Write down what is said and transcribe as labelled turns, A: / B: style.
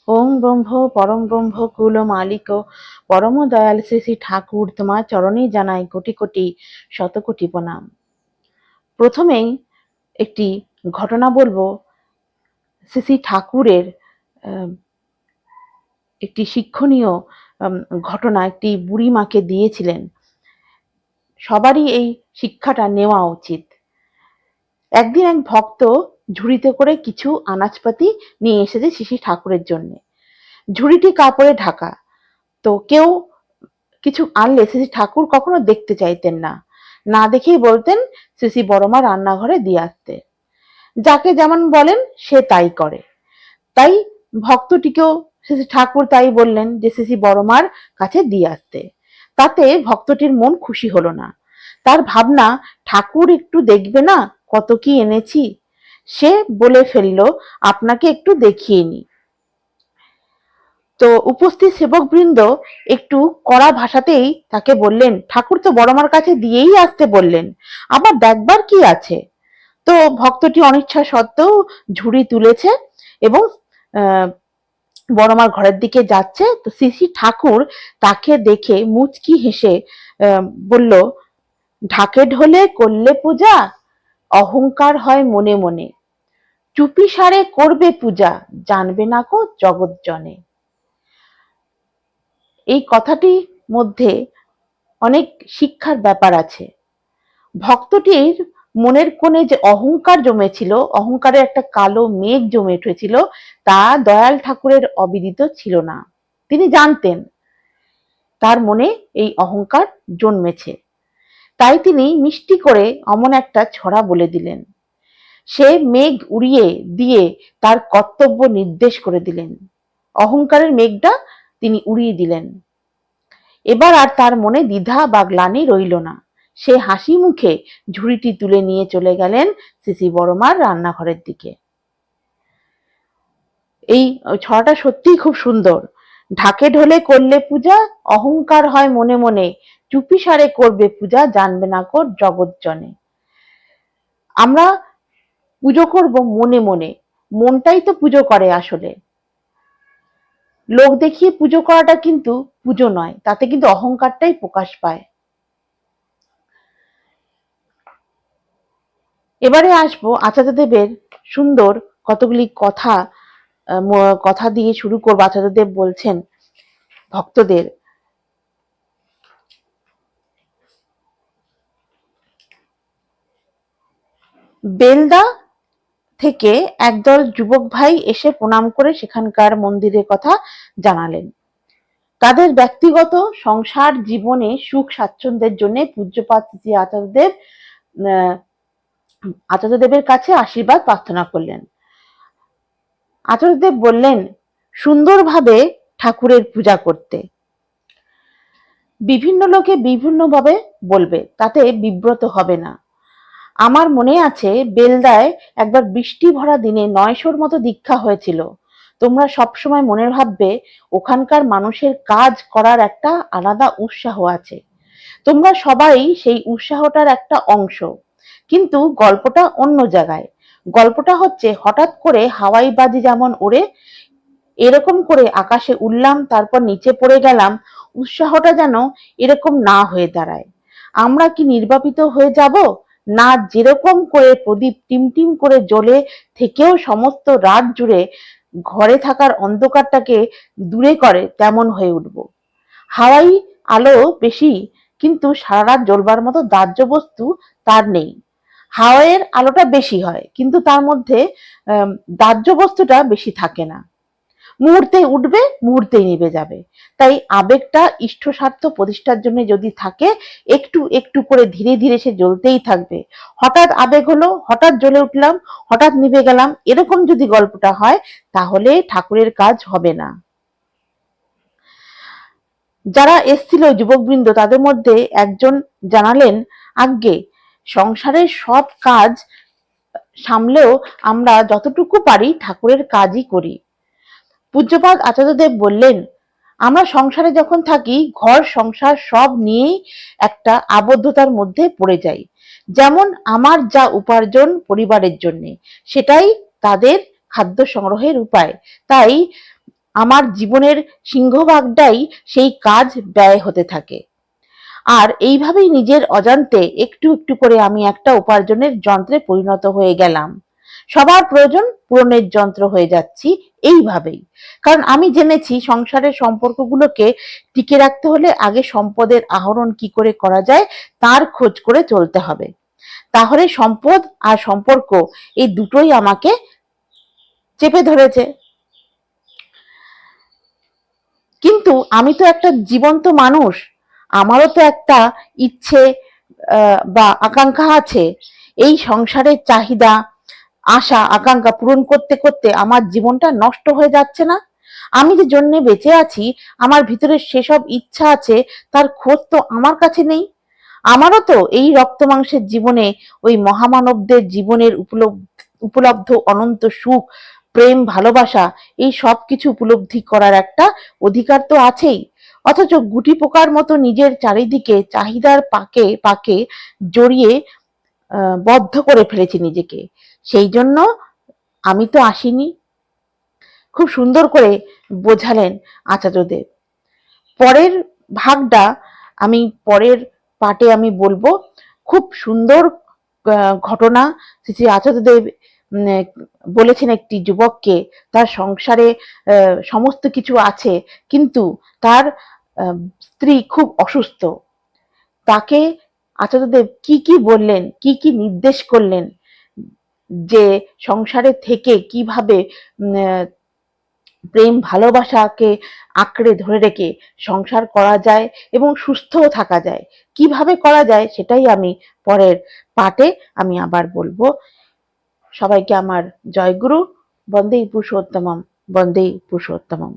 A: ওং ব্রহ্ম পরম ব্রহ্ম কুল মালিক পরম দয়াল শ্রী শ্রী ঠাকুর তোমার চরণে জানাই কোটি কোটি শতকোটি প্রণাম। প্রথমেই একটি ঘটনা বলবো। শ্রী শ্রী ঠাকুরের একটি শিক্ষণীয় ঘটনা একটি বুড়ি মাকে দিয়েছিলেন। সবারই এই শিক্ষাটা নেওয়া উচিত। একদিন এক ভক্ত ঝুড়িতে করে কিছু আনাজপাতি নিয়ে এসেছে শ্রী শ্রী ঠাকুরের জন্য। ঝুড়িটি কাপড়ে ঢাকা। তো কেউ কিছু আনলে শ্রী শ্রী ঠাকুর কখনো দেখতে চাইতেন না, না দেখেই বলতেন শ্রী শ্রী বড়মা রান্নাঘরে দিয়ে আসতে। যাকে যেমন বলেন সে তাই করে। তাই ভক্তটিকেও শ্রী শ্রী ঠাকুর তাই বললেন যে শ্রী শ্রী বড়মার কাছে দিয়ে আসতে। তাতে ভক্তটির মন খুশি হলো না। তার ভাবনা, ঠাকুর একটু দেখবে না কত কি এনেছি। সে বলে ফেললো, আপনাকে একটু দেখিয়ে নি। তো উপস্থিত সেবকবৃন্দ একটু কড়া ভাষাতেই তাকে বললেন, ঠাকুর তো বড়মার কাছে দিয়েই আসতে বললেন, আবার দেখবার কি আছে। তো ভক্তটি অনিচ্ছা সত্ত্বেও ঝুড়ি তুলেছে এবং বড়মার ঘরের দিকে যাচ্ছে। তো শ্রী শ্রী ঠাকুর তাকে দেখে মুচকি হেসে বলল, ঢাকে ঢোলে করলে পূজা, অহংকার হয় মনে মনে, চুপি সারে করবে পূজা, জানবে না কো জগৎ জনে। এই কথাটির মধ্যে অনেক শিক্ষার ব্যাপার আছে। ভক্তটির মনের কোণে যে অহংকার জমেছিল, অহংকারের একটা কালো মেঘ জমে উঠেছিল, তা দয়াল ঠাকুরের অবিদিত ছিল না। তিনি জানতেন তার মনে এই অহংকার জন্মেছে। তাই তিনি মিষ্টি করে অমন একটা ছড়া বলে দিলেন। সে মেঘ উড়িয়ে দিয়ে তার কর্তব্য নির্দেশ করে দিলেন। অহংকারের মেঘটা তিনি উড়িয়ে দিলেন। এবার আর তার মনে দ্বিধা বা গ্লানি রইল না। সে হাসি মুখে ঝুড়িটি তুলে নিয়ে চলে গেলেন শ্রী শ্রী বড়মার রান্নাঘরের দিকে। এই ছড়াটা সত্যিই খুব সুন্দর। ঢাকে ঢোলে করলে পূজা, অহংকার হয় মনে মনে, চুপি সারে করবে পূজা, জানবে না কো জগৎ জনে। আমরা পুজো করব মনে মনে, মনটাই তো পুজো করে আসলে। লোক দেখিয়ে পুজো করাটা কিন্তু পুজো নয়, তাতে কিন্তু অহংকারটাই প্রকাশ পায়। এবারে আসবো আচার্যদেবের সুন্দর কতগুলি কথা দিয়ে শুরু করবো। আচার্যদেব বলছেন ভক্তদের, বেলদা থেকে একদল যুবক ভাই এসে প্রণাম করে সেখানকার মন্দিরের কথা জানালেন। তাদের ব্যক্তিগত সংসার জীবনে সুখ স্বাচ্ছন্দ্যের জন্য পূজ্যপাদ শ্রী আচার্যদেবের কাছে আশীর্বাদ প্রার্থনা করলেন। আচার্যদেব বললেন, সুন্দরভাবে ঠাকুরের পূজা করতে। বিভিন্ন লোকে বিভিন্নভাবে বলবে, তাতে বিব্রত হবে না। আমার মনে আছে বেলদায় একবার বৃষ্টি ভরা দিনে 900-র মতো দীক্ষা হয়েছিল। তোমরা সবসময় মনে ভাববে ওখানকার মানুষের কাজ করার একটা আলাদা উৎসাহ আছে। তোমরা সবাই সেই উৎসাহটার একটা অংশ। কিন্তু গল্পটা অন্য জায়গায়। গল্পটা হচ্ছে, হঠাৎ করে হাওয়াই বাজি যেমন ওড়ে, এরকম করে আকাশে উড়লাম, তারপর নিচে পড়ে গেলাম। উৎসাহটা যেন এরকম না হয়ে দাঁড়ায়। আমরা কি নির্বাপিত হয়ে যাব? না, যেরকম করে প্রদীপ টিমটিম করে জ্বলে থেকেও সমস্ত রাত জুড়ে ঘরে থাকার অন্ধকারটাকে দূরে করে, তেমন হয়ে উঠব। হাওয়াই আলো বেশি, কিন্তু সারা রাত জ্বলবার মতো দাহ্য বস্তু তার নেই। হাওয়াইয়ের আলোটা বেশি হয়, কিন্তু তার মধ্যে দাহ্য বস্তুটা বেশি থাকে না। মুহূর্তেই উঠবে, মুহূর্তেই নিভে যাবে। তাই আবেগটা ইষ্ট স্বার্থ প্রতিষ্ঠার জন্য যদি থাকে, একটু একটু করে ধীরে ধীরে সে জ্বলতেই থাকবে। হঠাৎ আবেগ হলো, হঠাৎ জ্বলে উঠলাম, হঠাৎ নিভে গেলাম, এরকম যদি গল্পটা হয়, তাহলে ঠাকুরের কাজ হবে না। যারা এসছিল যুবকবৃন্দ, তাদের মধ্যে একজন জানালেন, আজ্ঞে, সংসারের সব কাজ সামলেও আমরা যতটুকু পারি ঠাকুরের কাজই করি। পূজ্যপাদ আচার্যদেব বললেন, আমরা সংসারে যখন থাকি, ঘর সংসার সব নিয়েই একটা আবদ্ধতার মধ্যে পড়ে যাই। যেমন আমার যা উপার্জন পরিবারের জন্য, সেটাই তাদের খাদ্য সংগ্রহের উপায়। তাই আমার জীবনের সিংহভাগটাই সেই কাজ ব্যয় হতে থাকে। আর এইভাবেই নিজের অজান্তে একটু একটু করে আমি একটা উপার্জনের যন্ত্রে পরিণত হয়ে গেলাম। সবার প্রয়োজন পূরণের যন্ত্র হয়ে যাচ্ছি এইভাবেই। কারণ আমি জেনেছি সংসারের সম্পর্কগুলোকে টিকে রাখতে হলে আগে সম্পদের আহরণ কি করে করা যায় তার খোঁজ করে চলতে হবে। তাহলে সম্পদ আর সম্পর্ক এই দুটোই আমাকে চেপে ধরেছে। কিন্তু আমি তো একটা জীবন্ত মানুষ, আমারও তো একটা ইচ্ছে বা আকাঙ্ক্ষা আছে। এই সংসারের চাহিদা, আশা, আকাঙ্ক্ষা পূরণ করতে করতে আমার জীবনটা নষ্ট হয়ে যাচ্ছে না? আমি যে জন্যে বেঁচে আছি, আমার ভিতরে সেসব ইচ্ছা আছে, তার খোঁজ তো আমার কাছে নেই। আমারও তো এই রক্ত মাংসের জীবনে ওই মহামানবদের জীবনের উপলব্ধ অনন্ত সুখ, প্রেম, ভালোবাসা, এই সব কিছু উপলব্ধি করার একটা অধিকার তো আছেই। অথচ গুটি পোকার মতো নিজের চারিদিকে চাহিদার পাকে পাকে জড়িয়ে বদ্ধ করে ফেলেছি নিজেকে। সেই জন্য আমি তো আসিনি। খুব সুন্দর করে বোঝালেন আচার্যদেব। পরের ভাগটা আমি পরের পার্টে আমি বলবো। খুব সুন্দর ঘটনা শ্রী শ্রী আচার্যদেব বলেছেন একটি যুবককে তার সংসারে সমস্ত কিছু আছে, কিন্তু তার স্ত্রী খুব অসুস্থ। তাকে আচার্যদেব কি কি বললেন, কি কি নির্দেশ করলেন যে সংসারে থেকে কিভাবে প্রেম ভালোবাসাকে আঁকড়ে ধরে রেখে সংসার করা যায় এবং সুস্থও থাকা যায়, কিভাবে করা যায় সেটাই আমি পরের পার্টে আমি আবার বলবো। সবাইকে আমার জয়গুরু। বন্দেই পুরুষোত্তমম, বন্দেই পুরুষোত্তমম।